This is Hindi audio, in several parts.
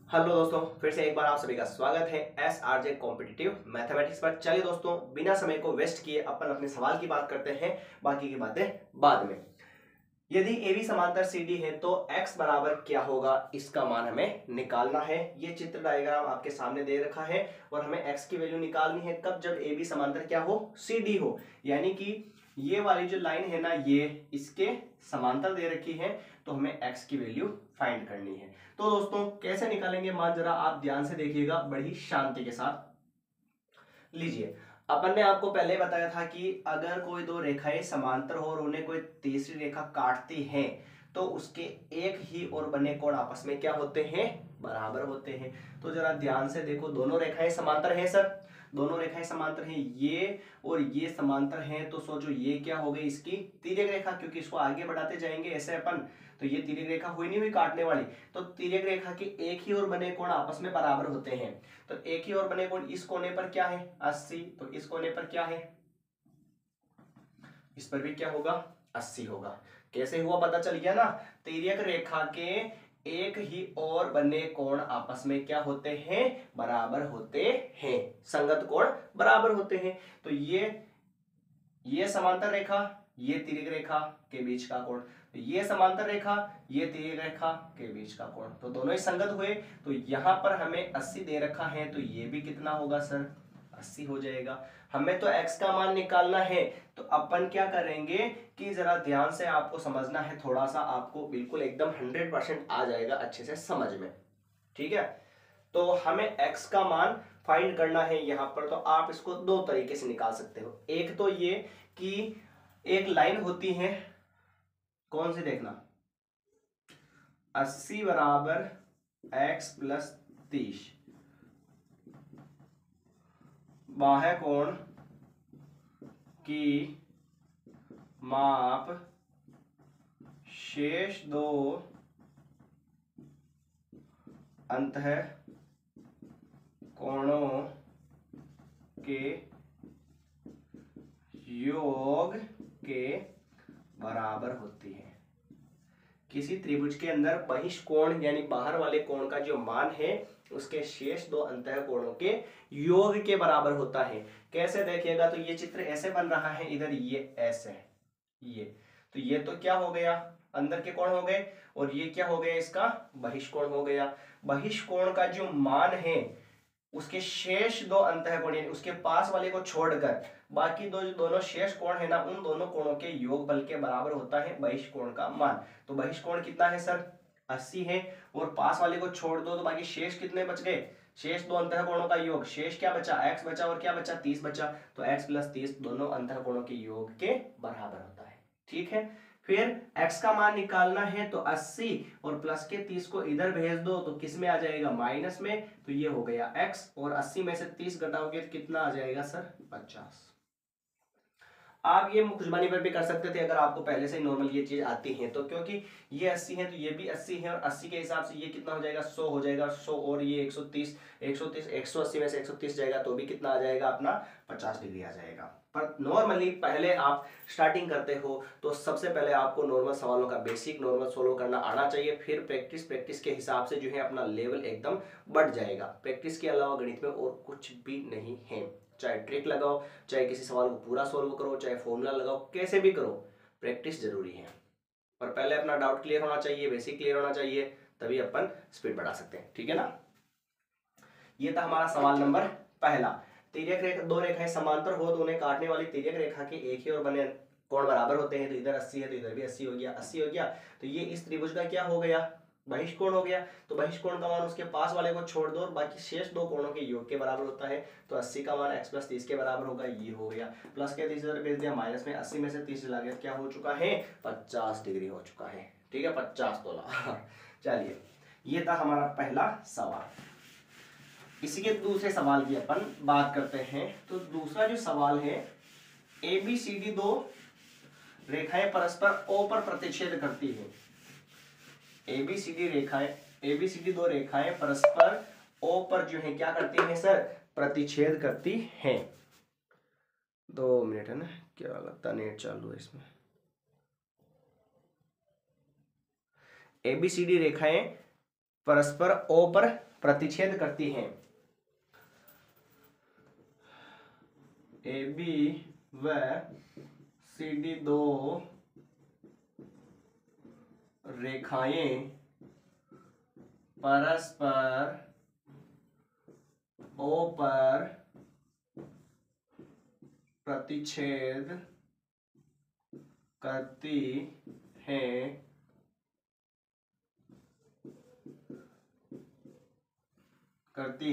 हेलो दोस्तों, फिर से एक बार आप सभी का स्वागत है S R J competitive mathematics पर। चलिए दोस्तों, बिना समय को वेस्ट किए अपन अपने सवाल की बात करते हैं, बाकी की बातें बाद में। यदि ए बी समांतर सी डी है तो x बराबर क्या होगा, इसका मान हमें निकालना है। ये चित्र डायग्राम आपके सामने दे रखा है और हमें x की वैल्यू निकालनी है कब, जब ए बी समांतर क्या हो, सी डी हो। यानी कि ये वाली जो लाइन है ना, ये इसके समांतर दे रखी है, तो हमें x की वैल्यू फाइंड करनी है। तो दोस्तों कैसे निकालेंगे मान जरा आप ध्यान से देखिएगा, बड़ी शांति के साथ। लीजिए, अपन ने आपको पहले बताया था कि अगर कोई दो रेखाएं समांतर हो और उन्हें कोई तीसरी रेखा काटती है तो उसके एक ही और बने कोण आपस में क्या होते हैं, बराबर होते हैं। तो जरा ध्यान से देखो, दोनों रेखाएं समांतर हैं सर, दोनों रेखाएं समांतर हैं, ये और ये समांतर हैं। तो सोचो ये क्या हो गई, इसकी तिर्यक रेखा, क्योंकि इसको आगे बढ़ाते जाएंगे ऐसे अपन, तो ये तिर्यक रेखा हुई नहीं हुई काटने वाली। तो तिर्यक रेखा के एक ही और बने कोण आपस में बराबर होते हैं। तो एक ही और बने कोण, इस कोने पर क्या है 80, तो इस कोने पर क्या है, इस पर भी क्या होगा 80 होगा। कैसे हुआ पता चल गया ना, तिर्यक रेखा के एक ही और बने कोण आपस में क्या होते हैं, बराबर होते हैं, संगत कोण बराबर होते हैं। तो ये समांतर रेखा, ये तिर्यक रेखा के बीच का कोण, ये समांतर रेखा, ये तिर्यक रेखा के बीच का कोण, तो दोनों ही संगत हुए। तो यहां पर हमें 80 दे रखा है, तो ये भी कितना होगा सर, 80 हो जाएगा। हमें तो x का मान निकालना है, तो अपन क्या करेंगे कि जरा ध्यान से आपको समझना है, थोड़ा सा आपको बिल्कुल एकदम 100% आ जाएगा अच्छे से समझ में, ठीक है। तो हमें x का मान फाइंड करना है यहाँ पर। तो आप इसको दो तरीके से निकाल सकते हो। एक तो ये कि एक लाइन होती है, कौन सी देखना, 80 बराबर x प्लस 30, बाह्य कोण की माप शेष दो अंतः कोणों के योग के बराबर होती है। किसी त्रिभुज के अंदर बहिष्कोण यानी बाहर वाले कोण का जो मान है उसके शेष दो अंतः कोणों के योग के बराबर होता है। कैसे देखिएगा, तो ये चित्र ऐसे बन रहा है, इधर ये ऐसे है, ये तो ये तो क्या हो गया, अंदर के कोण हो गए, और ये क्या हो गया, इसका बहिष्कोण हो गया। बहिष्कोण का जो मान है उसके शेष दो अंतःकोण यानी उसके पास वाले को छोड़कर बाकी दो जो दोनों शेष कोण है ना, उन दोनों कोणों के योग बल के बराबर होता है बहिष्कोण का मान। तो बहिष्कोण कितना है सर, 80 है, और पास वाले को छोड़ दो तो बाकी शेष कितने बच गए, शेष दो अंतःकोणों का योग, शेष क्या बचा, x बचा, और क्या बचा 30 बचा। तो x प्लस 30 दोनों अंतःकोणों के योग के बराबर होता है, ठीक है। फिर x का मान निकालना है, तो 80 और प्लस के 30 को इधर भेज दो तो किस में आ जाएगा, माइनस में। तो ये हो गया x, और 80 में से 30 घटाओगे तो कितना आ जाएगा सर, 50। आप ये मुखजबानी पर भी कर सकते थे अगर आपको पहले से ही नॉर्मल ये चीज आती है तो, क्योंकि ये 80 है तो ये भी 80 है, और 80 के हिसाब से ये कितना हो जाएगा, 100 हो जाएगा, 100 और ये 130, 180 में से 130 जाएगा तो भी कितना आ जाएगा अपना 50 डिग्री आ जाएगा। पर नॉर्मली पहले आप स्टार्टिंग करते हो तो सबसे पहले आपको नॉर्मल सवालों का बेसिक नॉर्मल सोल्व करना आना चाहिए, फिर प्रैक्टिस के हिसाब से जो है अपना लेवल एकदम बढ़ जाएगा। प्रैक्टिस के अलावा गणित में और कुछ भी नहीं है, चाहे ट्रिक लगाओ, चाहे किसी सवाल को पूरा सोल्व करो, चाहे फॉर्मूला लगाओ, कैसे भी करो, प्रैक्टिस जरूरी है। पर पहले अपना डाउट क्लियर होना चाहिए, बेसिक क्लियर होना चाहिए, तभी अपन स्पीड बढ़ा सकते हैं, ठीक है ना। ये था हमारा सवाल नंबर पहला। तिर्यक रेखा, दो रेखाएं समांतर हो तो उन्हें काटने वाली तिर्यक रेखा के एक ही और बने कोण बराबर होते हैं। तो इधर 80 है तो इधर भी 80 हो गया, 80 हो गया तो ये इस त्रिभुज का क्या हो गया, बहिष्कोण हो गया। तो बहिष्कोण का मान उसके पास वाले को छोड़ दो और बाकी शेष दो कोणों के योग के बराबर होता है। तो 80 का मान x प्लस 30 के बराबर होगा, ये हो गया। प्लस के 30 इधर भेज दिया, माइनस में 80 में से 30 चला गया, क्या हो चुका है 50 डिग्री हो चुका है, ठीक है, 50 तोला। चलिए, ये था हमारा पहला सवाल। इसी के दूसरे सवाल की अपन बात करते हैं। तो दूसरा जो सवाल है, ABCD दो रेखाएं परस्पर O पर प्रतिच्छेद करती है। ABCD दो रेखाएं परस्पर O पर जो है क्या करती है सर, प्रतिच्छेद करती हैं। 2 मिनट है ना, क्या लगता है नेट चालू है इसमें। ABCD रेखाएं परस्पर O पर प्रतिच्छेद करती हैं। AB व CD दो रेखाएं परस्पर O पर प्रतिच्छेद करती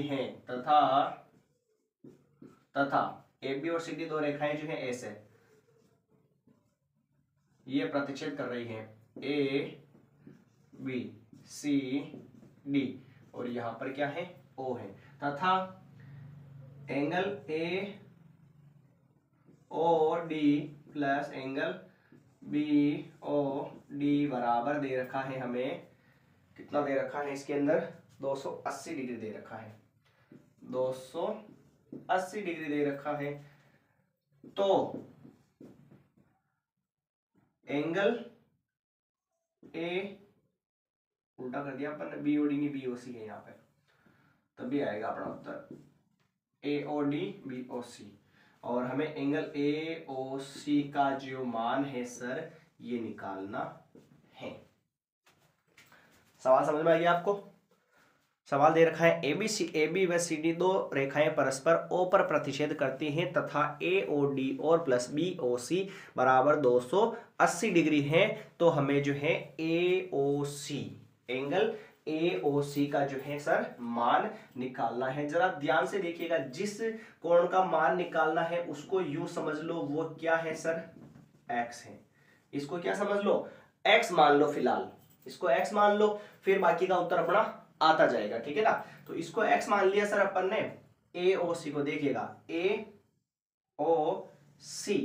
हैं तथा AB और CD दो रेखाएं जो हैं ऐसे ये प्रतिच्छेद कर रही हैं ABCD और यहां पर क्या है O है तथा angle AOD plus angle BOD बराबर दे रखा है हमें। कितना दे रखा है इसके अंदर 280 डिग्री दे रखा है, 280 डिग्री दे रखा है। तो एंगल ए उल्टा कर दिया अपन, BOD नहीं BOC है यहाँ पे, तभी आएगा अपना उत्तर AOD BOC। और हमें एंगल AOC का जो मान है सर ये निकालना है। सवाल समझ में आ गया आपको? सवाल दे रखा है AB व CD दो रेखाएं परस्पर O पर प्रतिच्छेद करती हैं तथा AOD और प्लस BOC बराबर 280 डिग्री है। तो हमें जो है AOC एंगल AOC का जो है सर मान निकालना है। जरा ध्यान से देखिएगा, जिस कोण का मान निकालना है उसको यूं समझ लो वो क्या है सर x है। इसको क्या समझ लो x मान लो, फिलहाल इसको x मान लो, फिर बाकी का उत्तर अपना आता जाएगा, ठीक है ना। तो इसको x मान लिया सर अपन ने, AOC को देखिएगा AOC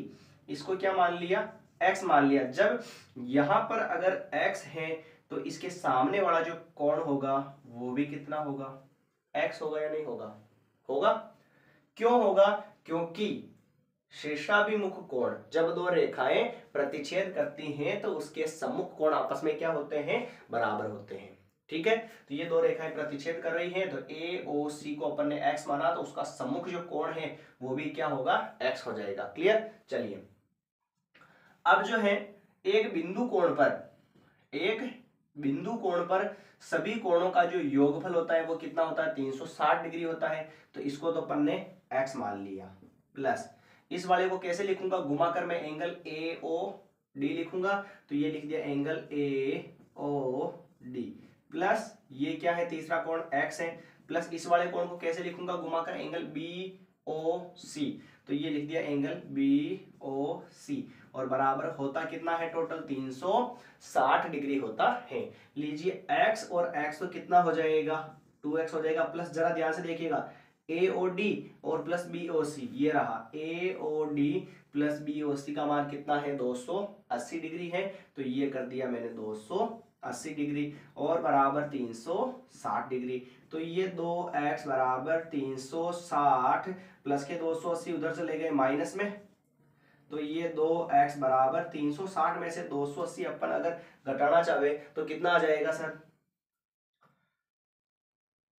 इसको क्या मान लिया x मान लिया। जब यहां पर अगर x है तो इसके सामने वाला जो कोण होगा वो भी कितना होगा x होगा या नहीं होगा? होगा। क्यों होगा? क्योंकि शीर्षाभिमुख कोण जब दो रेखाएं प्रतिच्छेद करती हैं तो उसके सम्मुख कोण आपस में क्या होते हैं बराबर होते हैं, ठीक है। तो ये दो रेखाएं प्रतिच्छेद कर रही हैं तो AOC को अपन ने x माना तो उसका सम्मुख जो कोण है वो भी क्या होगा x हो जाएगा। क्लियर? चलिए अब जो है एक बिंदु कोण पर सभी कोणों का जो योगफल होता है वो कितना होता है 360 डिग्री होता है। तो इसको तो अपन ने x मान लिया, प्लस इस वाले को कैसे लिखूंगा घुमाकर मैं एंगल AOD लिखूंगा, तो ये लिख दिया एंगल AOD प्लस ये क्या है तीसरा कोण x है, प्लस इस वाले कोण को कैसे लिखूंगा घुमाकर एंगल BOC, तो ये लिख दिया एंगल BOC और बराबर होता कितना है टोटल 360 डिग्री होता है। लीजिए x और x तो कितना हो जाएगा 2x हो जाएगा, प्लस जरा ध्यान से देखिएगा AOD और प्लस BOC ये रहा AOD प्लस BOC का मान कितना है 280 डिग्री है, तो ये कर दिया मैंने 280 डिग्री और बराबर 360 डिग्री। तो ये 2x बराबर 360 प्लस के 280 उधर चले गए माइनस में, तो ये 2x बराबर 360 में से 280 अपन अगर घटाना चाहे तो कितना आ जाएगा सर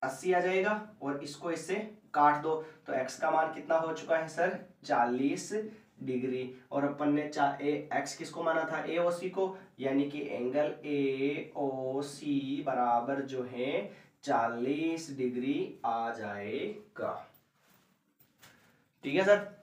80 आ जाएगा और इसको इससे काट दो तो x का मान कितना हो चुका है सर 40 डिग्री। और अपन ने x किसको माना था AOC को, यानी कि एंगल AOC बराबर जो है 40 डिग्री आ जाएगा, ठीक है सर।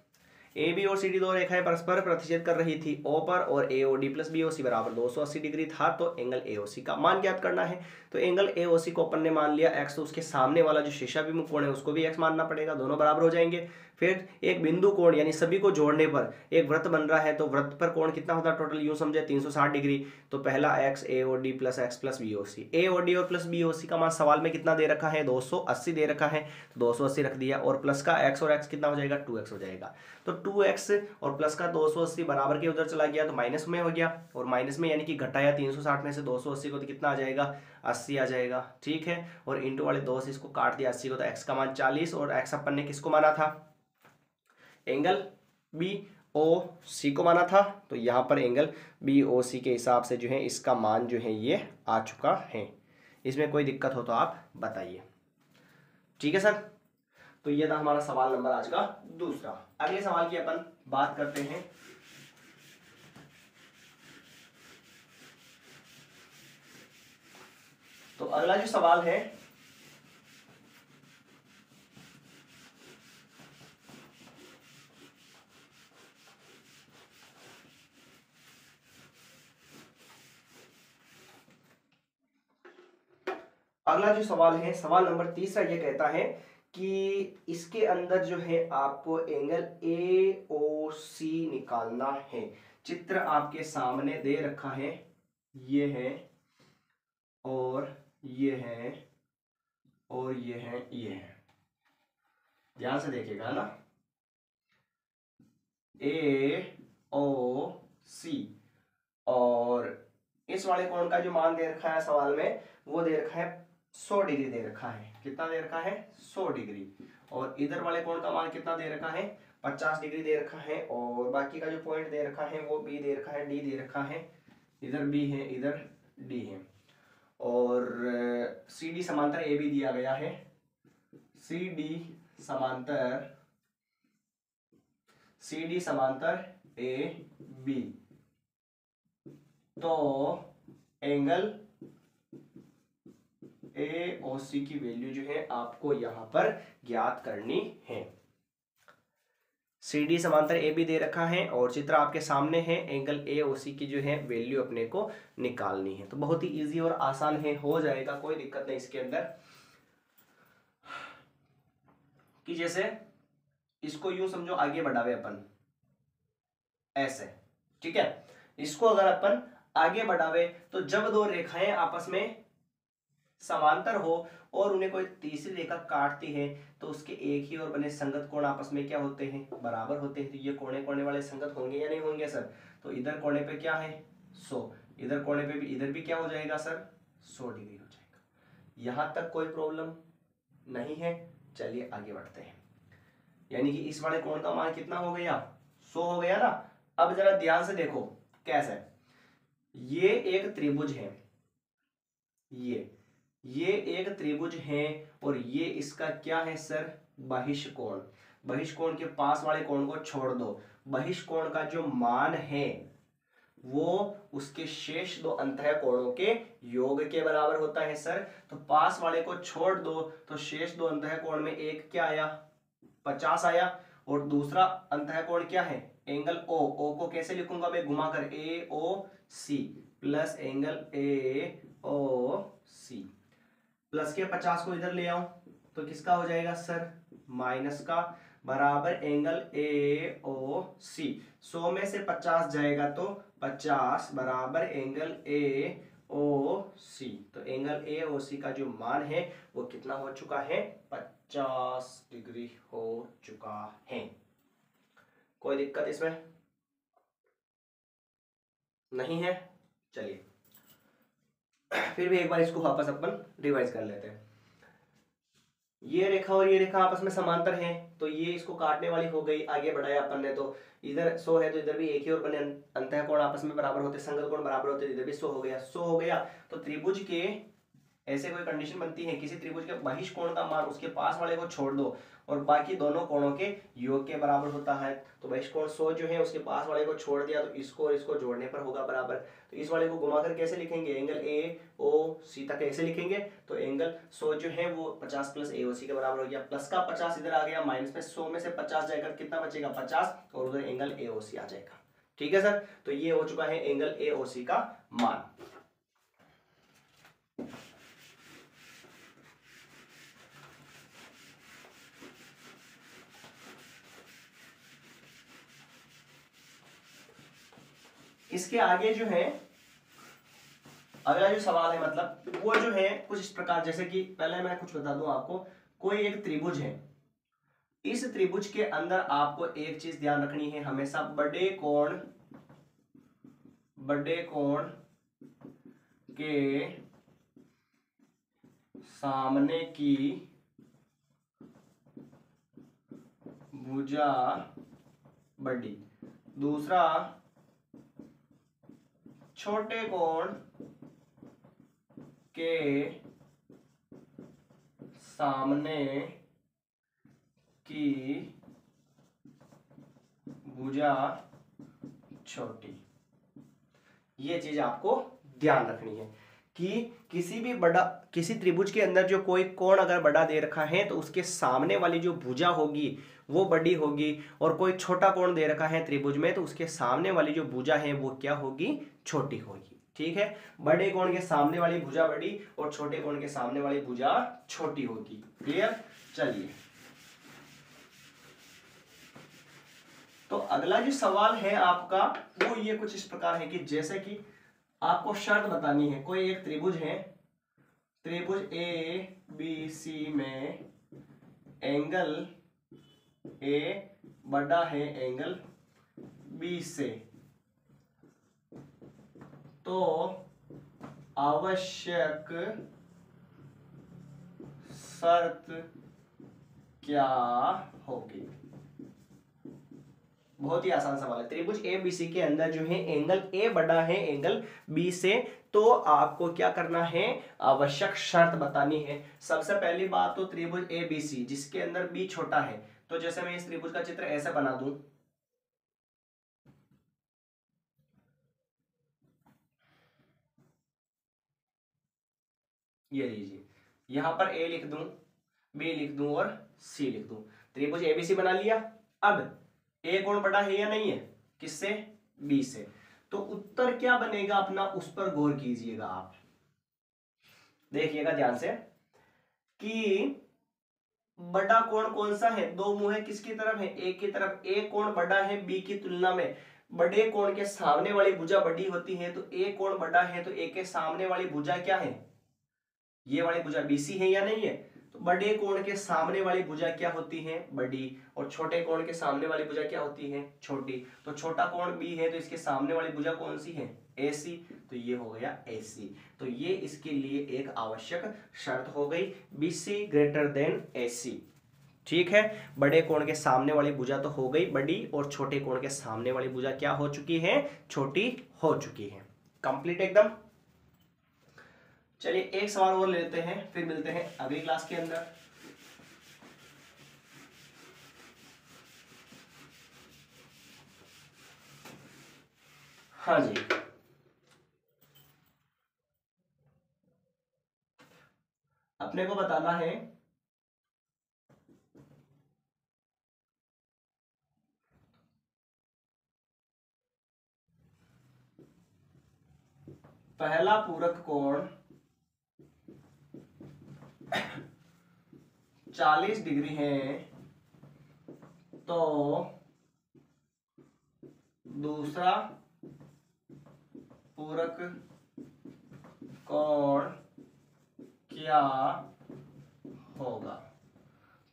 AB और CD दो रेखाएं परस्पर प्रतिच्छेद कर रही थी O पर और AOD प्लस BOC बराबर 280 डिग्री था, तो एंगल AOC का मान ज्ञात करना है। तो एंगल AOC को अपन ने मान लिया x, तो उसके सामने वाला जो शीर्षाभिमुख कोण है उसको भी x मानना पड़ेगा, दोनों बराबर हो जाएंगे। फिर एक बिंदु कोण यानी सभी को जोड़ने पर एक वृत्त बन रहा है, तो वृत्त पर कोण कितना होता है टोटल यूं समझे 360 डिग्री। तो पहला x AOD plus x plus BOC, AOD और प्लस BOC का मान सवाल में कितना दे रखा है 280 दे रखा है, तो 280 रख दिया और प्लस का x और x कितना हो जाएगा 2x हो जाएगा। तो 2x और प्लस का 280 बराबर के उधर चला गया तो माइनस में हो गया, और माइनस में यानी कि घटाया 360 में से 280 को तो कितना आ जाएगा 80 आ जाएगा, ठीक है। और इंटू वाले 2 से इसको काट दिया 80 को, तो x का मान 40 और x अपन ने किसको माना था एंगल BOC को माना था, तो यहाँ पर एंगल BOC के हिसाब से जो है इसका मान जो है ये आ चुका है। इसमें कोई दिक्कत हो तो आप बताइए। ठीक है सर। तो ये था हमारा सवाल नंबर आज का दूसरा। अगले सवाल की अपन बात करते हैं। तो अगला जो सवाल है सवाल नंबर तीसरा, ये कहता है कि इसके अंदर जो है आपको एंगल ए ओ सी निकालना है। चित्र आपके सामने दे रखा है, ये है और ये है और ये है। ध्यान से देखिएगा ना, ए ओ सी, और इस वाले कोण का जो मान दे रखा है सवाल में, वो दे रखा है 100 डिग्री दे रखा है। कितना दे रखा है? 100 डिग्री। और इधर वाले कोण का मान कितना दे रखा है? 50 डिग्री दे रखा है। और बाकी का जो पॉइंट दे रखा है वो बी दे रखा है, डी दे रखा है। इधर बी है, इधर डी है। और सी डी समांतर ए बी दिया गया है। सी डी समांतर ए बी। तो एंगल ए ओ सी की वैल्यू जो है आपको यहां पर ज्ञात करनी है। सी डी समांतर ए बी दे रखा है और चित्र आपके सामने है। एंगल ए ओ सी की जो है वैल्यू अपने को निकालनी है। तो बहुत ही इजी और आसान है, हो जाएगा, कोई दिक्कत नहीं इसके अंदर। कि जैसे इसको यूं समझो, आगे बढ़ावे अपन ऐसे, ठीक है। इसको अगर अपन आगे बढ़ावे तो जब दो रेखाएं आपस में समांतर हो और उन्हें कोई तीसरी रेखा काटती है तो उसके एक ही और बने संगत कोण आपस में क्या होते हैं? बराबर होते हैं। तो ये कोने कोने वाले संगत होंगे या नहीं होंगे सर? तो इधर कोने पे क्या है? 100, इधर कोने पे भी, इधर भी क्या हो जाएगा सर? 100 डिग्री हो जाएगा। यहां तक कोई प्रॉब्लम नहीं है। चलिए आगे बढ़ते हैं। यानी कि इस वाले कोण का मान कितना हो गया? 100 हो गया ना। अब जरा ध्यान से देखो कैसे। ये एक त्रिभुज है, ये एक त्रिभुज है और ये इसका क्या है सर? बहिष्कोण। बहिष्कोण के पास वाले कोण को छोड़ दो। बहिष्कोण का जो मान है वो उसके शेष दो अंतः कोणों के योग के बराबर होता है सर। तो पास वाले को छोड़ दो तो शेष दो अंतः कोण में एक क्या आया? 50 आया। और दूसरा अंतः कोण क्या है? Angle O. ओ को कैसे लिखूंगा मैं? घुमाकर, A O C plus angle A O C. Plus के 50 को इधर ले आऊं तो किसका हो जाएगा सर? माइनस का, बराबर एंगल ए ओ सी। 100 में से 50 जाएगा तो 50 बराबर एंगल ए ओ सी। तो एंगल ए ओ सी का जो मान है वो कितना हो चुका है? 50 डिग्री हो चुका है। कोई दिक्कत इसमें नहीं है? चलिए फिर भी एक बार इसको वापस अपन रिवाइज कर लेते हैं। ये रेखा और ये रेखा आपस में समांतर हैं, तो ये इसको काटने वाली हो गई। आगे बढ़ाया अपन ने तो इधर 100 है तो इधर भी एक ही और बने अंतः कोण आपस में बराबर होते, संगत कोण बराबर होते, इधर भी 100 हो गया। 100 हो गया तो त्रिभुज के ऐसे कोई कंडीशन बनती है, किसी त्रिभुज के बहिष्कोण का मान उसके पास वाले को छोड़ दो और बाकी दोनों कोणों के योग के बराबर होता है। तो बहिष्कोण 100 जो है उसके पास वाले को छोड़ दिया तो इसको और इसको जोड़ने पर होगा बराबर। तो इस वाले को घुमाकर कैसे लिखेंगे? एंगल ए ओ सी तक कैसे लिखेंगे? तो एंगल 100 जो है वो 50 प्लस ए ओ सी के बराबर हो गया। प्लस का 50 इधर आ गया, माइनस में 100 में से 50 जाएगा, कितना बचेगा? 50, और उधर एंगल ए ओ सी आ जाएगा। ठीक है सर। तो ये हो चुका है एंगल ए ओ सी का मान। इसके आगे जो है अगला जो सवाल है, मतलब वो जो है कुछ इस प्रकार, जैसे कि पहले मैं कुछ बता दूं आपको। कोई एक त्रिभुज है, इस त्रिभुज के अंदर आपको एक चीज ध्यान रखनी है हमेशा, बड़े कोण के सामने की भुजा बड़ी, दूसरा छोटे कोण के सामने की भुजा छोटी। ये चीज आपको ध्यान रखनी है कि किसी त्रिभुज के अंदर जो कोई कोण अगर बड़ा दे रखा है तो उसके सामने वाली जो भुजा होगी वो बड़ी होगी, और कोई छोटा कोण दे रखा है त्रिभुज में तो उसके सामने वाली जो भुजा है वो क्या होगी, छोटी होगी। ठीक है, बड़े कोण के सामने वाली भुजा बड़ी और छोटे कोण के सामने वाली भुजा छोटी होगी। क्लियर? चलिए, तो अगला जो सवाल है आपका वो ये कुछ इस प्रकार है कि जैसे कि आपको शर्त बतानी है, कोई एक त्रिभुज है, त्रिभुज ए बी सी में एंगल ए बड़ा है एंगल बी से, तो आवश्यक शर्त क्या होगी। बहुत ही आसान सवाल है। त्रिभुज ए बी सी के अंदर जो है एंगल ए बड़ा है एंगल बी से, तो आपको क्या करना है, आवश्यक शर्त बतानी है। सबसे पहली बात तो त्रिभुज ए बी सी जिसके अंदर बी छोटा है, तो जैसे मैं इस त्रिभुज का चित्र ऐसे बना दूं, ये लीजिए, यहां पर ए लिख दूं, बी लिख दूं और सी लिख दूं, त्रिभुज एबीसी बना लिया। अब ए कोण बड़ा है या नहीं है, किससे, बी से, तो उत्तर क्या बनेगा अपना, उस पर गौर कीजिएगा आप, देखिएगा ध्यान से कि बड़ा कोण कौन सा है, दो मुंह है किसकी तरफ है, ए की तरफ। ए कोण बड़ा है बी की तुलना में, बड़े कोण के सामने वाली भुजा बड़ी होती है, तो ए कोण बड़ा है तो ए के सामने वाली भुजा क्या है, ये वाली भुजा बीसी है या नहीं है, तो बड़े कोण के सामने वाली भुजा क्या होती है, बड़ी, और छोटे कोण के सामने वाली भुजा क्या होती है, छोटी। तो छोटा कोण बी है तो इसके सामने वाली भुजा कौन सी है, एसी, तो ये हो गया एसी। तो ये इसके लिए एक आवश्यक शर्त हो गई, बीसी ग्रेटर देन एसी। ठीक है, बड़े कोण के सामने वाली भुजा तो हो गई बड़ी, और छोटे कोण के सामने वाली भुजा क्या हो चुकी है, छोटी हो चुकी है। कंप्लीट एकदम। चलिए एक सवाल और लेते हैं, फिर मिलते हैं अगली क्लास के अंदर। हाँ जी, अपने को बताना है पहला पूरक कोण 40 डिग्री है, तो दूसरा पूरक कोण क्या होगा।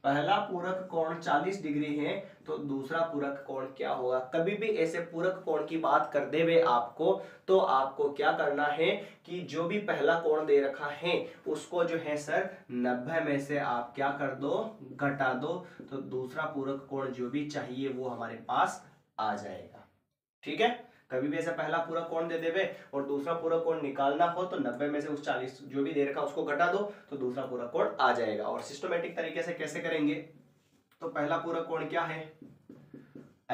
पहला पूरक कोण 40 डिग्री है तो दूसरा पूरक कोण क्या होगा। कभी भी ऐसे पूरक कोण की बात कर दे वे आपको, तो आपको क्या करना है कि जो भी पहला कोण दे रखा है उसको जो है सर 90 में से आप क्या कर दो, घटा दो, तो दूसरा पूरक कोण जो भी चाहिए वो हमारे पास आ जाएगा। ठीक है, कभी भी ऐसा पहला पूरक कोण दे देवे और दूसरा पूरक कोण निकालना हो तो 90 में से उस 40 जो भी दे रखा उसको घटा दो तो दूसरा पूरक कोण आ जाएगा। और सिस्टमैटिक तरीके से कैसे करेंगे, तो पहला पूरक कोण क्या है,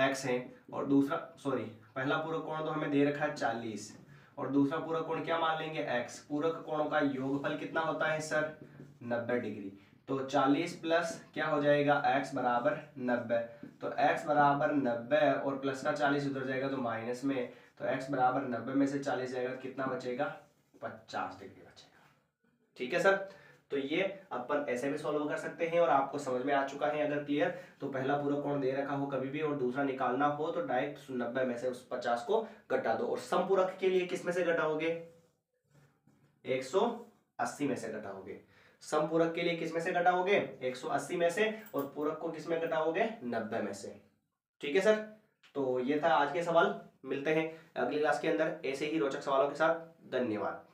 x है, और दूसरा पहला पूरक कोण तो हमें दे रखा है 40 और दूसरा पूरक कोण क्या मान लेंगे, x। पूरक कोणों का योगफल कितना होता है सर, 90 डिग्री। तो 40 प्लस क्या हो जाएगा, x बराबर 90, तो x बराबर 90 और प्लस का 40 उधर जाएगा तो माइनस में, तो x बराबर 90 में से 40 जाएगा, कितना बचेगा, 50 डिग्री बचेगा। ठीक है सर, तो ये अपन ऐसे भी सॉल्व कर सकते हैं और आपको समझ में आ चुका है अगर क्लियर। तो पहला पूरा कोण दे रखा हो कभी भी और दूसरा निकालना हो तो डायरेक्ट 90 में से उस 50 को घटा दो। और समपूरक के लिए किस में से घटाओगे, 180 में से घटाओगे। समपूरक के लिए किस में से घटाओगे, 180 में से, और पूरक को किस में घटाओगे, 90 में से। ठीक है सर, तो ये था आज के सवाल। मिलते हैं अगली क्लास के अंदर ऐसे ही रोचक सवालों के साथ। धन्यवाद।